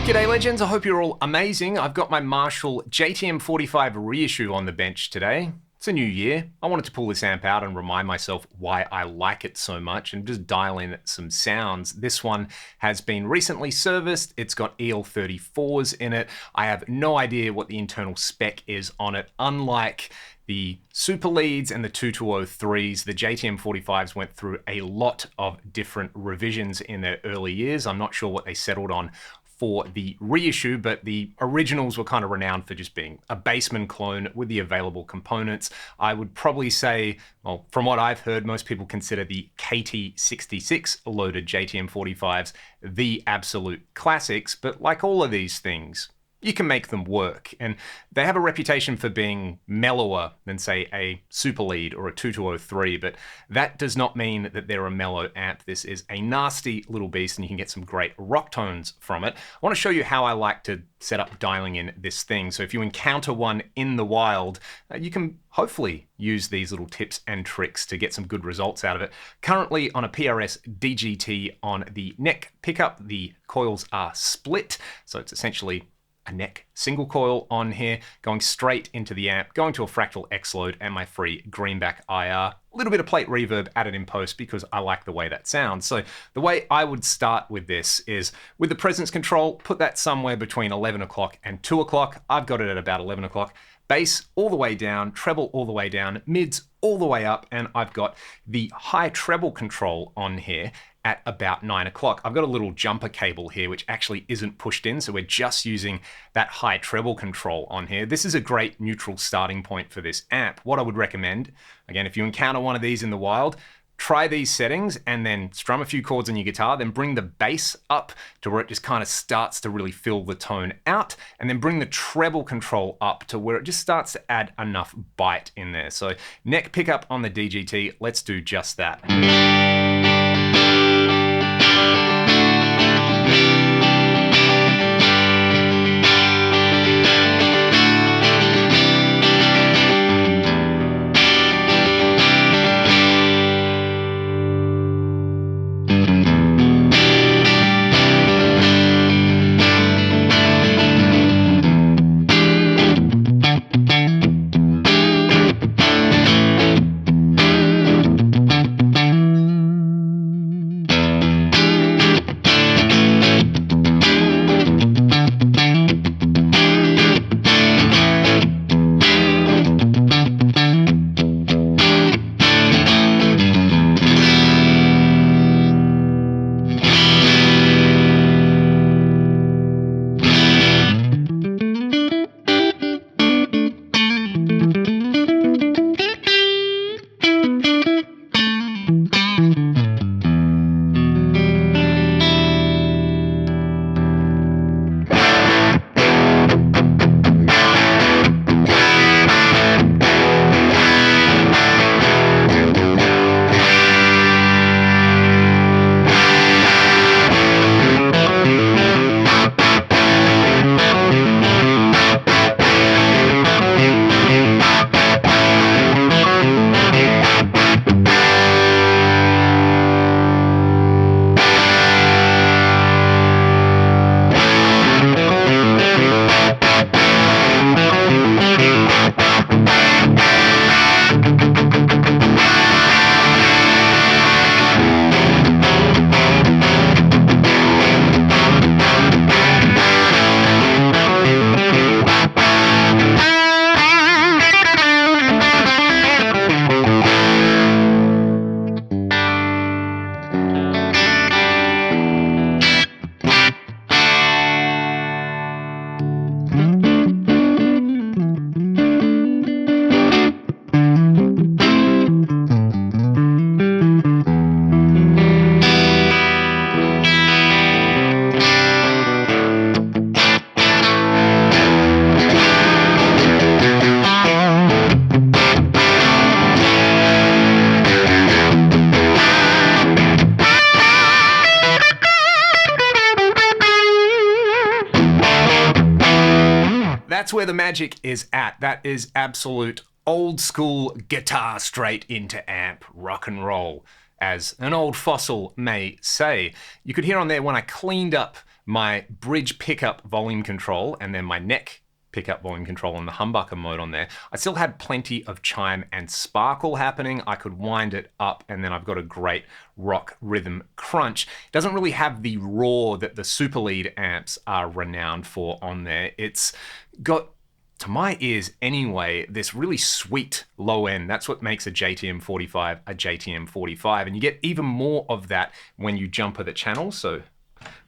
G'day legends, I hope you're all amazing. I've got my Marshall JTM45 reissue on the bench today. It's a new year. I wanted to pull this amp out and remind myself why I like it so much and just dial in some sounds. This one has been recently serviced. It's got EL34s in it. I have no idea what the internal spec is on it. Unlike the Super Leads and the 2203s, the JTM45s went through a lot of different revisions in their early years. I'm not sure what they settled on for the reissue, but the originals were kind of renowned for just being a Bassman clone with the available components. I would probably say, well, from what I've heard, most people consider the KT66 loaded JTM45s the absolute classics, but like all of these things, you can make them work. And they have a reputation for being mellower than, say, a Super Lead or a 2203, but that does not mean that they're a mellow amp. This is a nasty little beast, and you can get some great rock tones from it. I want to show you how I like to set up dialing in this thing. So if you encounter one in the wild, you can hopefully use these little tips and tricks to get some good results out of it. Currently on a PRS DGT on the neck pickup, the coils are split, so it's essentially a neck single coil on here, going straight into the amp, going to a fractal X load and my free greenback IR. A little bit of plate reverb added in post because I like the way that sounds. So the way I would start with this is with the presence control, put that somewhere between 11 o'clock and 2 o'clock. I've got it at about 11 o'clock. Bass all the way down, treble all the way down, mids all the way up, and I've got the high treble control on here at about 9 o'clock. I've got a little jumper cable here which actually isn't pushed in, so we're just using that high treble control on here. This is a great neutral starting point for this amp. What I would recommend, again, if you encounter one of these in the wild, try these settings and then strum a few chords on your guitar, then bring the bass up to where it just kind of starts to really fill the tone out, and then bring the treble control up to where it just starts to add enough bite in there. So neck pickup on the DGT, let's do just that. That's where the magic is at. That is absolute old school guitar straight into amp rock and roll, as an old fossil may say. You could hear on there when I cleaned up my bridge pickup volume control, and then my neck pickup volume control and the humbucker mode on there, I still had plenty of chime and sparkle happening. I could wind it up, and then I've got a great rock rhythm crunch. It doesn't really have the roar that the super lead amps are renowned for on there. It's got, to my ears anyway, this really sweet low end. That's what makes a JTM 45 a JTM 45. And you get even more of that when you jumper the channels. So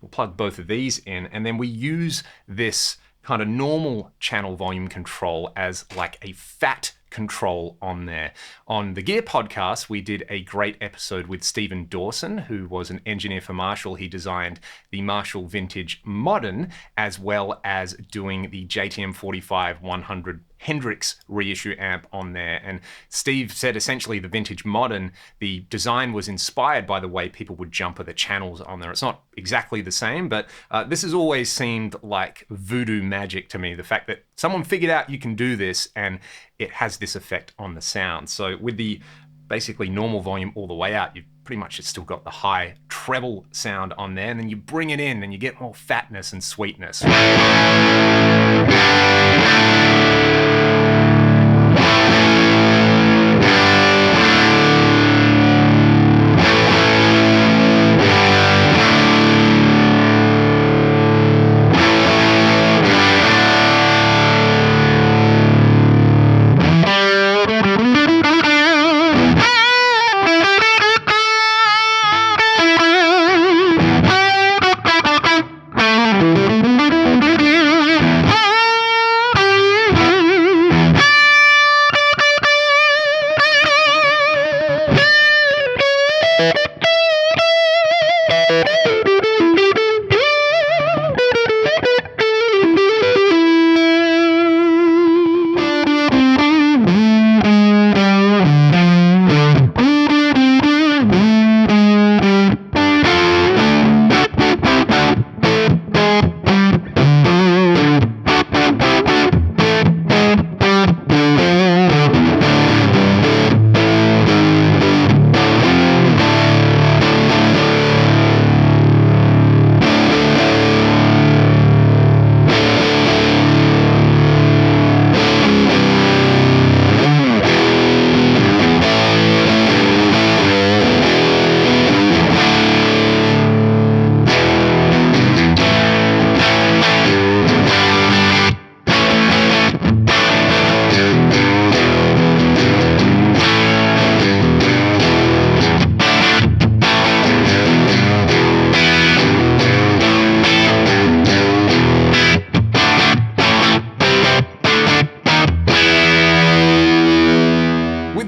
we'll plug both of these in, and then we use this kind of normal channel volume control as like a fat control on there. On the Gear podcast, we did a great episode with Stephen Dawson, who was an engineer for Marshall. He designed the Marshall Vintage Modern, as well as doing the JTM 45 100 Hendrix reissue amp on there. And Steve said essentially the Vintage Modern, the design was inspired by the way people would jumper the channels on there. It's not exactly the same, but this has always seemed like voodoo magic to me. The fact that someone figured out you can do this and it has this effect on the sound. So with the basically normal volume all the way out, you've pretty much still got the high treble sound on there, and then you bring it in and you get more fatness and sweetness.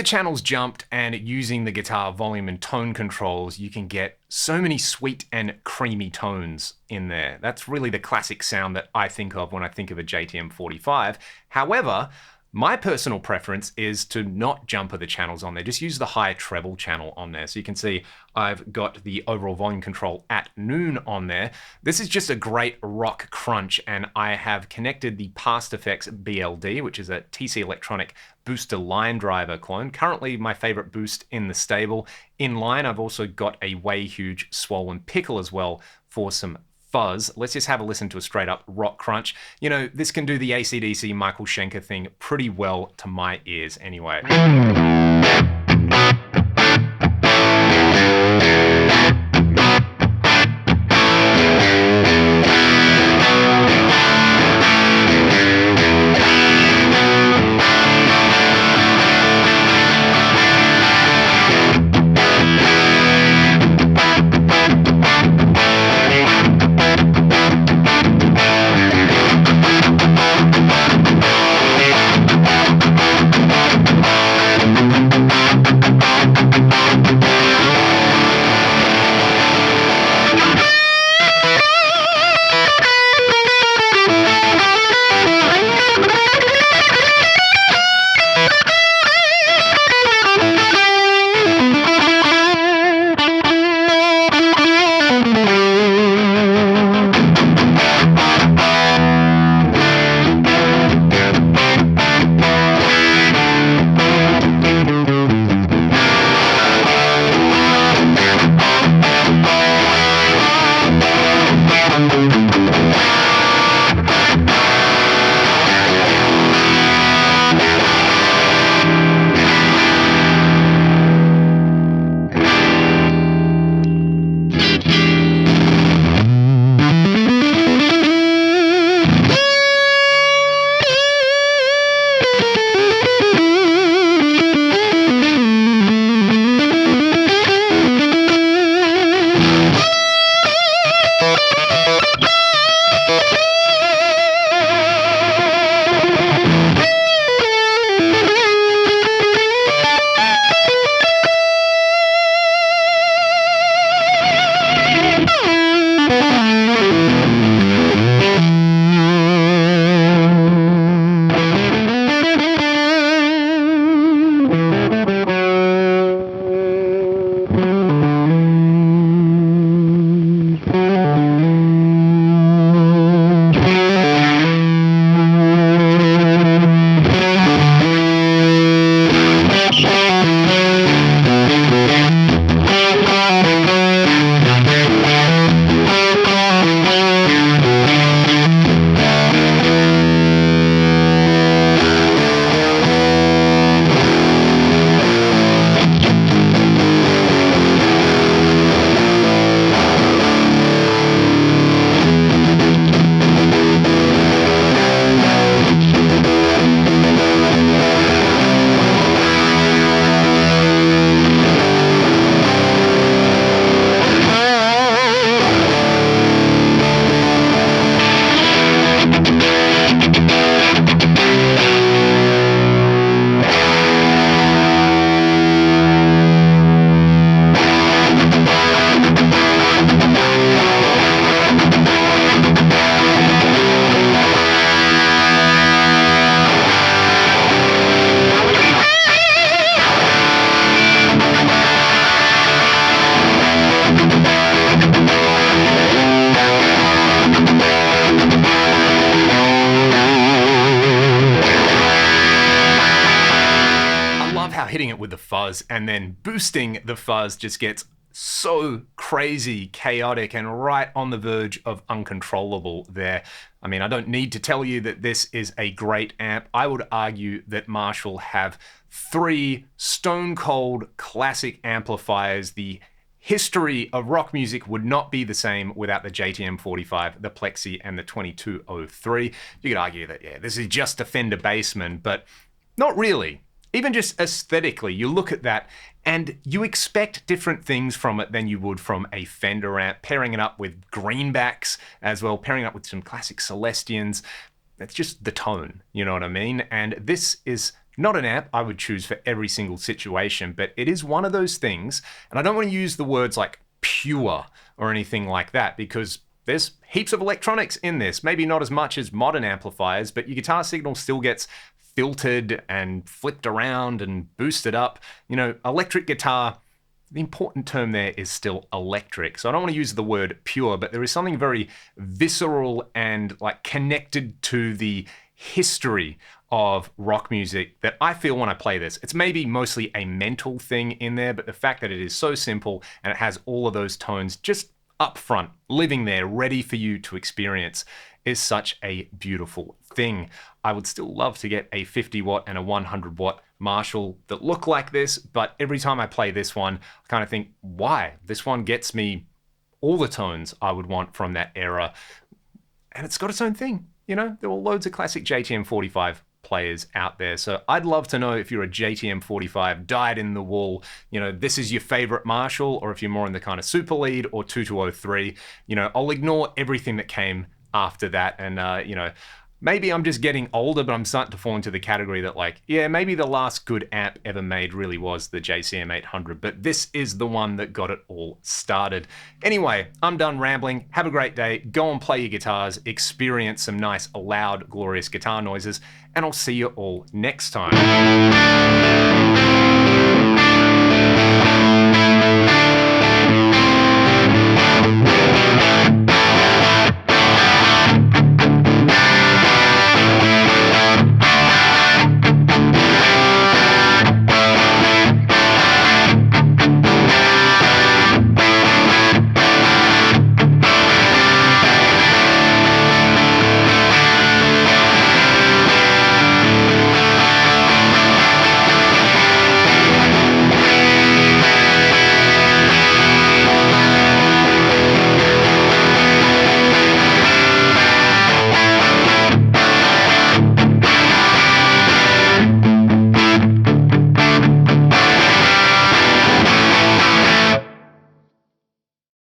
Channels jumped and using the guitar volume and tone controls, you can get so many sweet and creamy tones in there. That's really the classic sound that I think of when I think of a JTM 45. However, my personal preference is to not jumper the channels on there, just use the high treble channel on there. So you can see I've got the overall volume control at noon on there. This is just a great rock crunch, and I have connected the Past Effects BLD, which is a TC Electronic booster line driver clone. Currently my favorite boost in the stable. In line, I've also got a Way Huge Swollen Pickle as well for some fuzz. Let's just have a listen to a straight up rock crunch. You know, this can do the AC/DC Michael Schenker thing pretty well to my ears anyway. how hitting it with the fuzz and then boosting the fuzz just gets so crazy, chaotic, and right on the verge of uncontrollable there. I mean, I don't need to tell you that this is a great amp. I would argue that Marshall have 3 stone cold classic amplifiers. The history of rock music would not be the same without the JTM 45, the Plexi, and the 2203. You could argue that, yeah, this is just a Fender Bassman, but not really. Even just aesthetically, you look at that and you expect different things from it than you would from a Fender amp, pairing it up with greenbacks as well, pairing it up with some classic Celestians. That's just the tone, you know what I mean? And this is not an amp I would choose for every single situation, but it is one of those things, and I don't want to use the words like pure or anything like that, because there's heaps of electronics in this, maybe not as much as modern amplifiers, but your guitar signal still gets filtered and flipped around and boosted up. You know, electric guitar, the important term there is still electric. So I don't want to use the word pure, but there is something very visceral and like connected to the history of rock music that I feel when I play this. It's maybe mostly a mental thing in there, but the fact that it is so simple and it has all of those tones just up front, living there, ready for you to experience, is such a beautiful thing. I would still love to get a 50 watt and a 100 watt Marshall that look like this, but every time I play this one, I kind of think, why? This one gets me all the tones I would want from that era, and it's got its own thing. You know, there were loads of classic JTM 45 players out there. So I'd love to know if you're a JTM 45 dyed in the wool, you know, this is your favorite Marshall, or if you're more in the kind of super lead or 2203. You know, I'll ignore everything that came after that, and you know, maybe I'm just getting older, but I'm starting to fall into the category that, like, yeah, maybe the last good amp ever made really was the JCM 800, but this is the one that got it all started. Anyway, I'm done rambling. Have a great day. Go and play your guitars, experience some nice, loud, glorious guitar noises, and I'll see you all next time.